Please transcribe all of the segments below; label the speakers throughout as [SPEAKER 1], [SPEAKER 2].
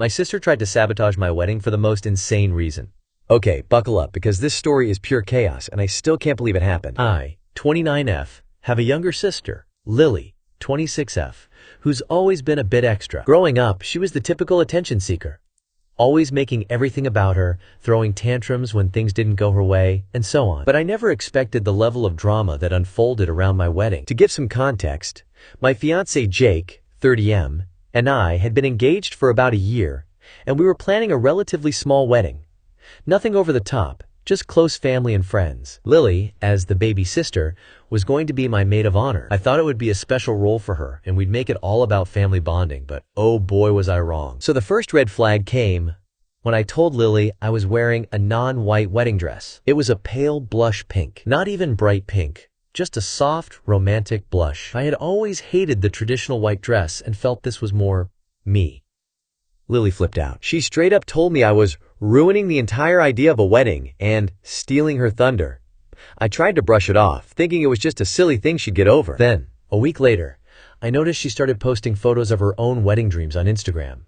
[SPEAKER 1] My sister tried to sabotage my wedding for the most insane reason. Okay, buckle up because this story is pure chaos and I still can't believe it happened. I, 29F, have a younger sister, Lily, 26F, who's always been a bit extra. Growing up, she was the typical attention seeker, always making everything about her, throwing tantrums when things didn't go her way, and so on. But I never expected the level of drama that unfolded around my wedding. To give some context, my fiancé Jake, 30M, and I had been engaged for about a year, and we were planning a relatively small wedding. Nothing over the top, just close family and friends. Lily, as the baby sister, was going to be my maid of honor. I thought it would be a special role for her, and we'd make it all about family bonding, but oh boy was I wrong. So the first red flag came when I told Lily I was wearing a non-white wedding dress. It was a pale blush pink, not even bright pink, just a soft, romantic blush. I had always hated the traditional white dress and felt this was more me. Lily flipped out. She straight up told me I was ruining the entire idea of a wedding and stealing her thunder. I tried to brush it off, thinking it was just a silly thing she'd get over. Then, a week later, I noticed she started posting photos of her own wedding dreams on Instagram.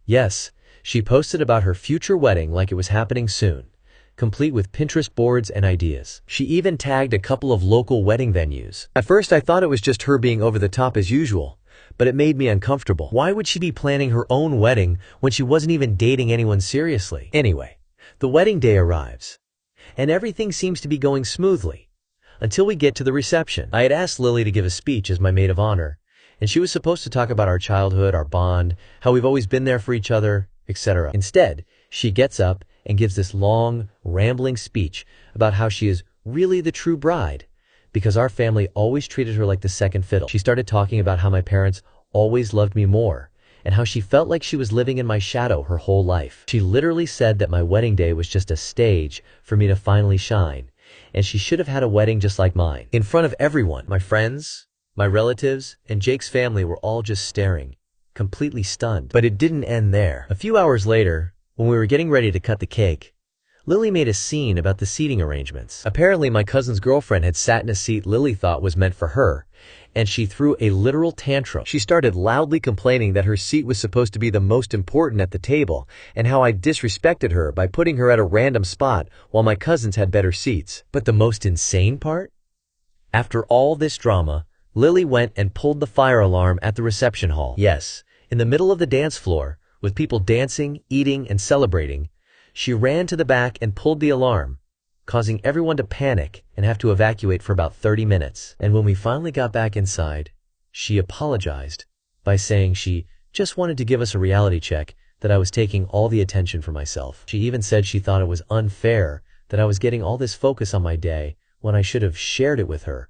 [SPEAKER 1] Yes, she posted about her future wedding like it was happening soon, complete with Pinterest boards and ideas. She even tagged a couple of local wedding venues. At first, I thought it was just her being over the top as usual, but it made me uncomfortable. Why would she be planning her own wedding when she wasn't even dating anyone seriously? Anyway, the wedding day arrives, and everything seems to be going smoothly until we get to the reception. I had asked Lily to give a speech as my maid of honor, and she was supposed to talk about our childhood, our bond, how we've always been there for each other, etc. Instead, she gets up and gives this long, rambling speech about how she is really the true bride, because our family always treated her like the second fiddle. She started talking about how my parents always loved me more, and how she felt like she was living in my shadow her whole life. She literally said that my wedding day was just a stage for me to finally shine, and she should have had a wedding just like mine. In front of everyone, my friends, my relatives, and Jake's family were all just staring, completely stunned. But it didn't end there. A few hours later, when we were getting ready to cut the cake, Lily made a scene about the seating arrangements. Apparently, my cousin's girlfriend had sat in a seat Lily thought was meant for her, and she threw a literal tantrum. She started loudly complaining that her seat was supposed to be the most important at the table, and how I disrespected her by putting her at a random spot while my cousins had better seats. But the most insane part? After all this drama, Lily went and pulled the fire alarm at the reception hall. Yes, in the middle of the dance floor, with people dancing, eating, and celebrating, she ran to the back and pulled the alarm, causing everyone to panic and have to evacuate for about 30 minutes. And when we finally got back inside, she apologized by saying she just wanted to give us a reality check that I was taking all the attention for myself. She even said she thought it was unfair that I was getting all this focus on my day when I should have shared it with her,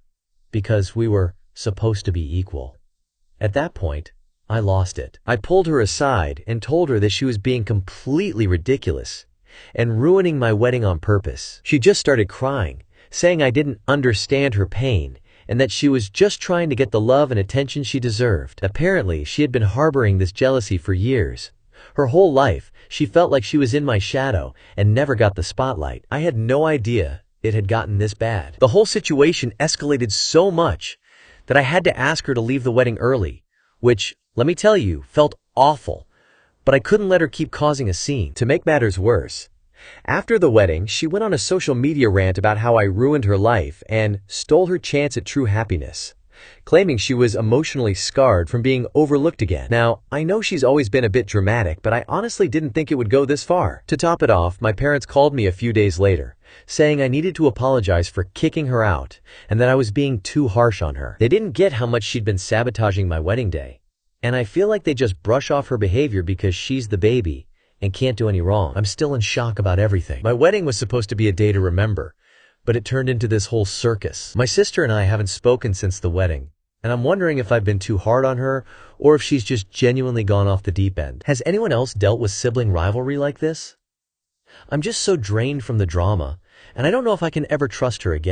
[SPEAKER 1] because we were supposed to be equal. At that point, I lost it. I pulled her aside and told her that she was being completely ridiculous and ruining my wedding on purpose. She just started crying, saying I didn't understand her pain and that she was just trying to get the love and attention she deserved. Apparently, she had been harboring this jealousy for years. Her whole life, she felt like she was in my shadow and never got the spotlight. I had no idea it had gotten this bad. The whole situation escalated so much that I had to ask her to leave the wedding early, which, let me tell you, felt awful. But I couldn't let her keep causing a scene. To make matters worse, after the wedding, she went on a social media rant about how I ruined her life and stole her chance at true happiness, claiming she was emotionally scarred from being overlooked again. Now, I know she's always been a bit dramatic, but I honestly didn't think it would go this far. To top it off, my parents called me a few days later, saying I needed to apologize for kicking her out and that I was being too harsh on her. They didn't get how much she'd been sabotaging my wedding day, and I feel like they just brush off her behavior because she's the baby and can't do any wrong. I'm still in shock about everything. My wedding was supposed to be a day to remember, but it turned into this whole circus. My sister and I haven't spoken since the wedding, and I'm wondering if I've been too hard on her or if she's just genuinely gone off the deep end. Has anyone else dealt with sibling rivalry like this? I'm just so drained from the drama, and I don't know if I can ever trust her again.